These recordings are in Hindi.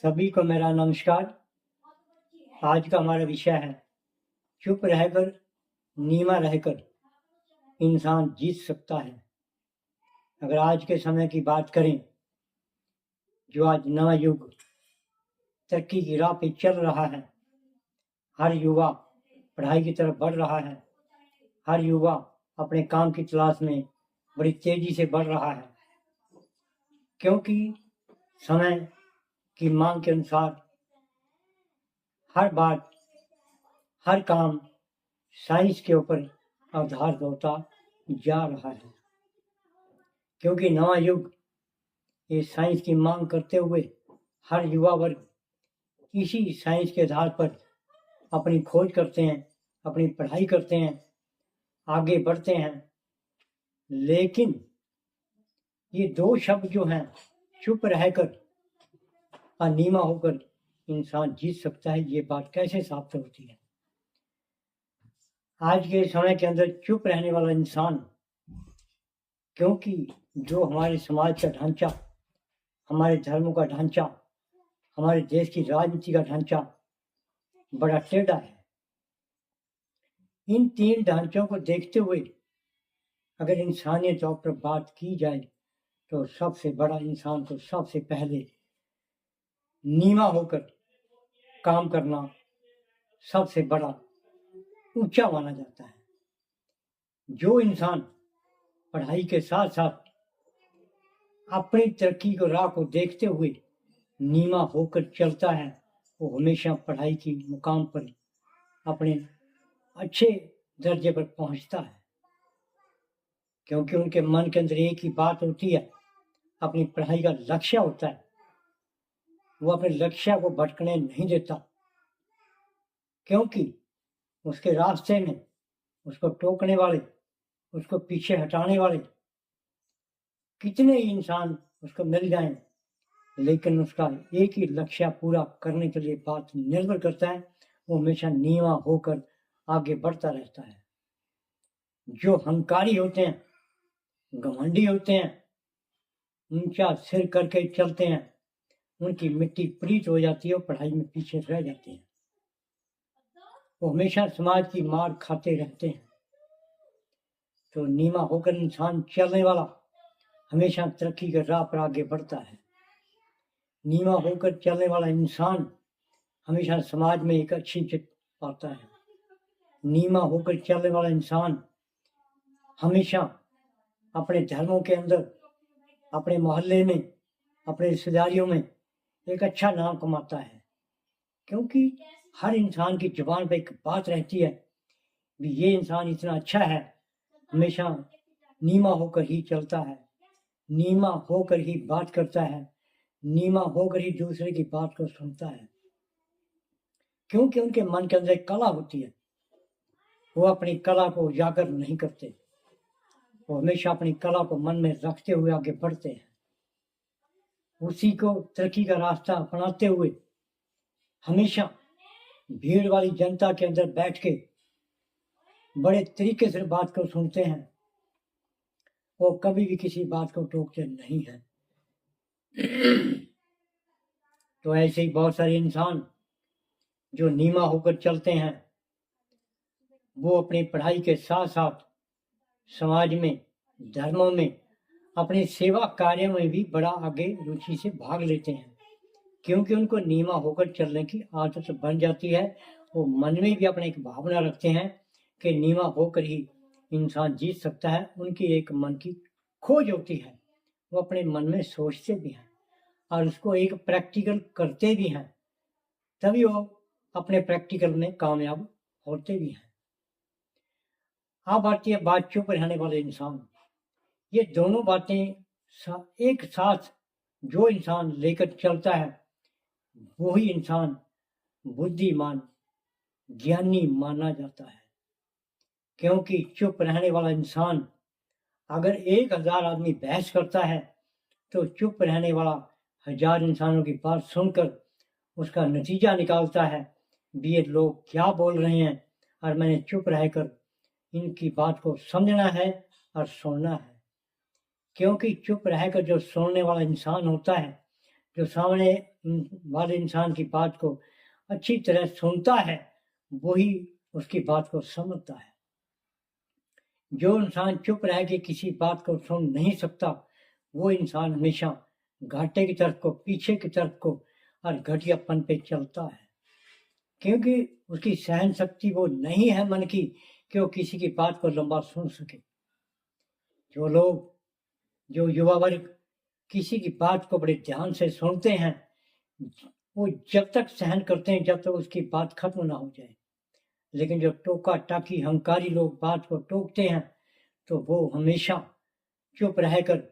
सभी को मेरा नमस्कार। आज का हमारा विषय है चुप रहकर नीमा रहकर इंसान जीत सकता है। अगर आज के समय की बात करें, जो आज नवा युग तरक्की की राह पे चल रहा है, हर युवा पढ़ाई की तरफ बढ़ रहा है, हर युवा अपने काम की तलाश में बड़ी तेजी से बढ़ रहा है, क्योंकि समय की मांग के अनुसार हर बात, हर काम साइंस के ऊपर आधारित होता जा रहा है। क्योंकि नवा युग ये साइंस की मांग करते हुए हर युवा वर्ग इसी साइंस के आधार पर अपनी खोज करते हैं, अपनी पढ़ाई करते हैं, आगे बढ़ते हैं। लेकिन ये दो शब्द जो हैं, चुप रहकर और नीमा होकर इंसान जीत सकता है, ये बात कैसे साबित होती है? आज के समय के अंदर चुप रहने वाला इंसान, क्योंकि जो हमारे समाज का ढांचा, हमारे धर्मों का ढांचा, हमारे देश की राजनीति का ढांचा बड़ा टेढ़ा है। इन तीन ढांचों को देखते हुए अगर इंसानियत पर बात की जाए तो सबसे बड़ा इंसान को सबसे पहले नीमा होकर काम करना सबसे बड़ा ऊंचा माना जाता है। जो इंसान पढ़ाई के साथ साथ अपनी तरक्की को राह को देखते हुए नीमा होकर चलता है, वो हमेशा पढ़ाई की मुकाम पर अपने अच्छे दर्जे पर पहुंचता है। क्योंकि उनके मन के अंदर एक ही बात होती है, अपनी पढ़ाई का लक्ष्य होता है। वो अपने लक्ष्य को भटकने नहीं देता, क्योंकि उसके रास्ते में उसको टोकने वाले, उसको पीछे हटाने वाले कितने ही इंसान उसको मिल जाएं, लेकिन उसका एक ही लक्ष्य पूरा करने के लिए बात निर्भर करता है, वो हमेशा नीवा होकर आगे बढ़ता रहता है। जो हंकारी होते हैं, घमंडी होते हैं, ऊंचा सिर करके चलते हैं, उनकी मिट्टी पलीत हो जाती है और पढ़ाई में पीछे रह जाते हैं। वो हमेशा समाज की मार खाते रहते हैं। तो नीमा होकर इंसान चलने वाला हमेशा तरक्की के राह पर आगे बढ़ता है। नीमा होकर चलने वाला इंसान हमेशा समाज में एक अच्छी इज्जत पाता है। नीमा होकर चलने वाला इंसान हमेशा अपने धर्मों के अंदर, अपने मोहल्ले में, अपने रिश्तेदारियों में एक अच्छा नाम कमाता है। क्योंकि हर इंसान की जुबान पर एक बात रहती है कि ये इंसान इतना अच्छा है, हमेशा नीमा होकर ही चलता है, नीमा होकर ही बात करता है, नीमा होकर ही दूसरे की बात को सुनता है। क्योंकि उनके मन के अंदर एक कला होती है, वो अपनी कला को उजागर नहीं करते, वो हमेशा अपनी कला को मन में रखते हुए आगे बढ़ते हैं। उसी को तरक्की का रास्ता अपनाते हुए हमेशा भीड़ वाली जनता के अंदर बैठ के बड़े तरीके से बात को सुनते हैं। वो कभी भी किसी बात को टोकते नहीं हैं। तो ऐसे ही बहुत सारे इंसान जो नीमा होकर चलते हैं, वो अपनी पढ़ाई के साथ साथ समाज में, धर्मों में, अपने सेवा कार्यों में भी बड़ा आगे रुचि से भाग लेते हैं। क्योंकि उनको नीमा होकर चलने की आदत बन जाती है। वो मन में भी अपने एक भावना रखते हैं कि नीमा होकर ही इंसान जीत सकता है। उनकी एक मन की खोज होती है, वो अपने मन में सोचते भी हैं और उसको एक प्रैक्टिकल करते भी हैं, तभी वो अपने प्रैक्टिकल में कामयाब होते भी हैं। अब आती है बात चुप रहने वाले इंसान। ये दोनों बातें एक साथ जो इंसान लेकर चलता है, वही इंसान बुद्धिमान, ज्ञानी माना जाता है। क्योंकि चुप रहने वाला इंसान, अगर 1000 आदमी बहस करता है तो चुप रहने वाला 1000 इंसानों की बात सुनकर उसका नतीजा निकालता है भी ये लोग क्या बोल रहे हैं, और मैंने चुप रहकर इनकी बात को समझना है और सुनना है। क्योंकि चुप रहकर जो सुनने वाला इंसान होता है, जो सामने वाले इंसान की बात को अच्छी तरह सुनता है वही उसकी बात को समझता है। जो इंसान चुप रह के किसी बात को सुन नहीं सकता वो इंसान हमेशा घाटे की तरफ को, पीछे की तरफ को और घटियापन पे चलता है, क्योंकि उसकी सहन शक्ति वो नहीं है मन की कि वो किसी की बात को लंबा सुन सके। जो युवा वर्ग किसी की बात को बड़े ध्यान से सुनते हैं वो जब तक सहन करते हैं जब तक उसकी बात खत्म ना हो जाए, लेकिन जो टोका टाकी हंकारी लोग बात को टोकते हैं तो वो हमेशा चुप रहकर,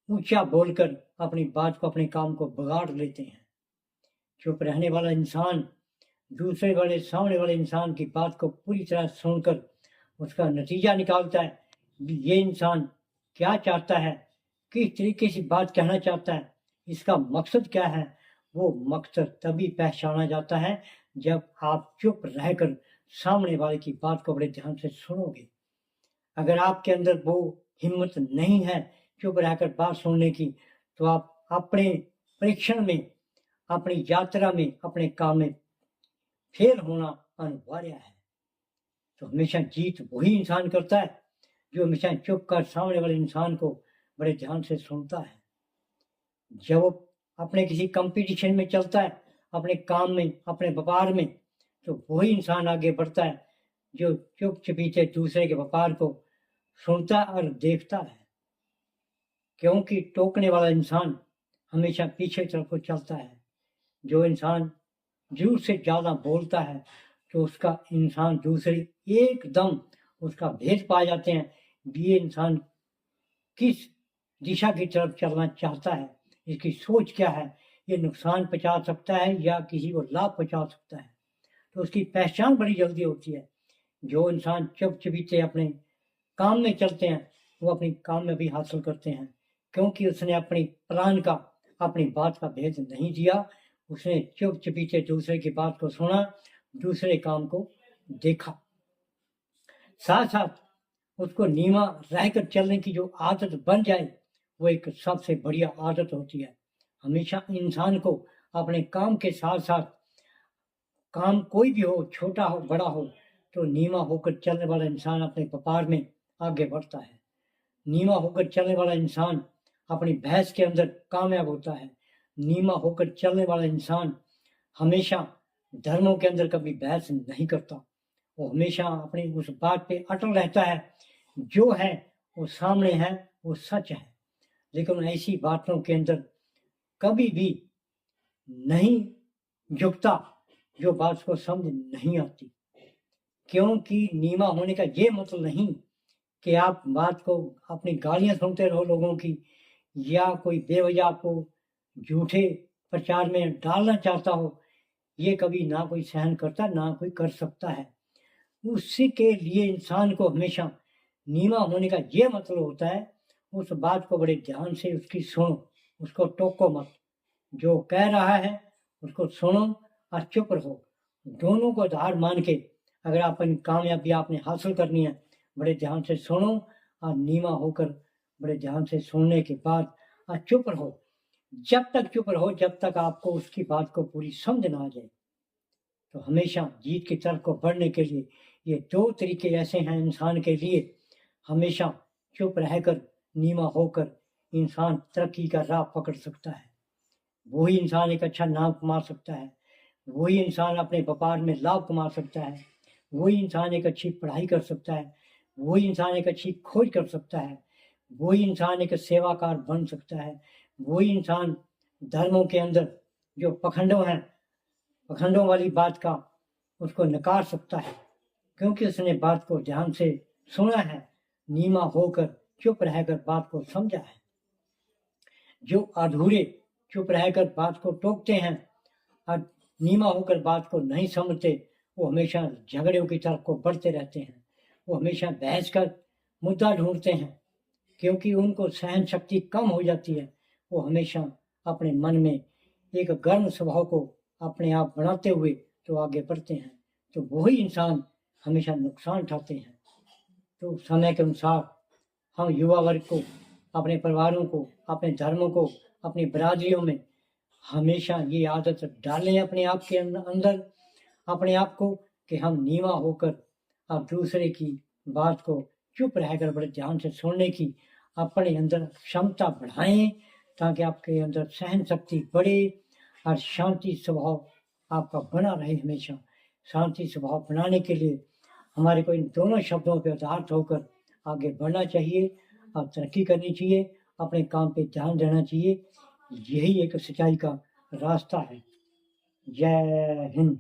ऊंचा बोलकर अपनी बात को, अपने काम को बिगाड़ लेते हैं। चुप रहने वाला इंसान सामने वाले इंसान की बात को पूरी तरह सुनकर उसका नतीजा निकालता है, ये इंसान क्या चाहता है, किस तरीके से बात कहना चाहता है, इसका मकसद क्या है। वो मकसद तभी पहचाना जाता है जब आप चुप रहकर सामने वाले की बात को बड़े ध्यान से सुनोगे। अगर आपके अंदर वो हिम्मत नहीं है चुप रहकर बात सुनने की, तो आप अपने परीक्षण में, अपनी यात्रा में, अपने काम में फेल होना अनिवार्य है। तो हमेशा जीत वही इंसान करता है जो हमेशा चुप कर सामने वाले इंसान को बड़े ध्यान से सुनता है। जब वो अपने किसी कंपटीशन में चलता है, अपने काम में, अपने व्यापार में, तो वही इंसान आगे बढ़ता है जो चुप चुपीते दूसरे के व्यापार को सुनता और देखता है, क्योंकि टोकने वाला इंसान हमेशा पीछे तरफ को चलता है। जो इंसान जरूर से ज़्यादा बोलता है तो उसका इंसान दूसरी एकदम उसका भेद पा जाते हैं, ये इंसान किस दिशा की तरफ चलना चाहता है, इसकी सोच क्या है, ये नुकसान पहुंचा सकता है या किसी को लाभ पहुंचा सकता है, तो उसकी पहचान बड़ी जल्दी होती है। जो इंसान चुप चुपीते अपने काम में चलते हैं वो अपनी काम में भी हासिल करते हैं, क्योंकि उसने अपनी प्लान का, अपनी बात का भेद नहीं दिया, उसने चुप चुपीते दूसरे की बात को सुना, दूसरे काम को देखा। साथ साथ उसको नीमा रहकर चलने की जो आदत बन जाए वो एक सबसे बढ़िया आदत होती है। हमेशा इंसान को अपने काम के साथ साथ, काम कोई भी हो, छोटा हो बड़ा हो, तो नीमा होकर चलने वाला इंसान अपने व्यापार में आगे बढ़ता है। नीमा होकर चलने वाला इंसान अपनी बहस के अंदर कामयाब होता है। नीमा होकर चलने वाला इंसान हमेशा धर्मों के अंदर कभी बहस नहीं करता, वो हमेशा अपनी उस बात पे अटल रहता है, जो है वो सामने है, वो सच है। लेकिन ऐसी बातों के अंदर कभी भी नहीं झुकता जो बात को समझ नहीं आती, क्योंकि नीमा होने का ये मतलब नहीं कि आप बात को अपनी गालियां सुनते रहो लोगों की, या कोई बेवजह आपको झूठे प्रचार में डालना चाहता हो, ये कभी ना कोई सहन करता, ना कोई कर सकता है। उसी के लिए इंसान को हमेशा नीमा होने का ये मतलब होता है उस बात को बड़े ध्यान से उसकी सुनो, उसको टोको मत, जो कह रहा है उसको सुनो और चुप रहो। दोनों को आधार मान के अगर अपनी कामयाबी आपने हासिल करनी है, बड़े ध्यान से सुनो और नीमा होकर बड़े ध्यान से सुनने के बाद और चुप रहो। जब तक चुप रहो जब तक आपको उसकी बात को पूरी समझ ना आ जाए। तो हमेशा जीत की तरफ को बढ़ने के लिए ये दो तरीके ऐसे हैं इंसान के लिए। हमेशा चुप रहकर, नीमा होकर इंसान तरक्की का राह पकड़ सकता है, वही इंसान एक अच्छा नाम कमा सकता है, वही इंसान अपने व्यापार में लाभ कमा सकता है, वही इंसान एक अच्छी पढ़ाई कर सकता है, वही इंसान एक अच्छी खोज कर सकता है, वही इंसान एक सेवाकार बन सकता है, वही इंसान धर्मों के अंदर जो पखंडों हैं, पखंडों वाली बात का उसको नकार सकता है, क्योंकि उसने बात को ध्यान से सुना है, नीमा होकर चुप रहकर बात को समझा है। जो अधूरे चुप रहकर बात को टोकते हैं और नीमा होकर बात को नहीं समझते, वो हमेशा झगड़ों की तरफ को बढ़ते रहते हैं, वो हमेशा बहस कर मुद्दा ढूंढते हैं, क्योंकि उनको सहन शक्ति कम हो जाती है। वो हमेशा अपने मन में एक गर्म स्वभाव को अपने आप बनाते हुए तो आगे बढ़ते हैं, तो वही इंसान हमेशा नुकसान उठाते हैं। तो समय के अनुसार हम युवा वर्ग को, अपने परिवारों को, अपने धर्मों को, अपनी बरादरियों में हमेशा ये आदत डालें अपने आप के अंदर, अपने आप को, कि हम नीवा होकर अब दूसरे की बात को चुप रहकर बड़े ध्यान से सुनने की अपने अंदर क्षमता बढ़ाएं, ताकि आपके अंदर सहन शक्ति बढ़े और शांति स्वभाव आपका बना रहे हमेशा। शांति स्वभाव बनाने के लिए हमारे को इन दोनों शब्दों पर आधारित होकर आगे बढ़ना चाहिए और तरक्की करनी चाहिए, अपने काम पे ध्यान देना चाहिए। यही एक सच्चाई का रास्ता है। जय हिंद।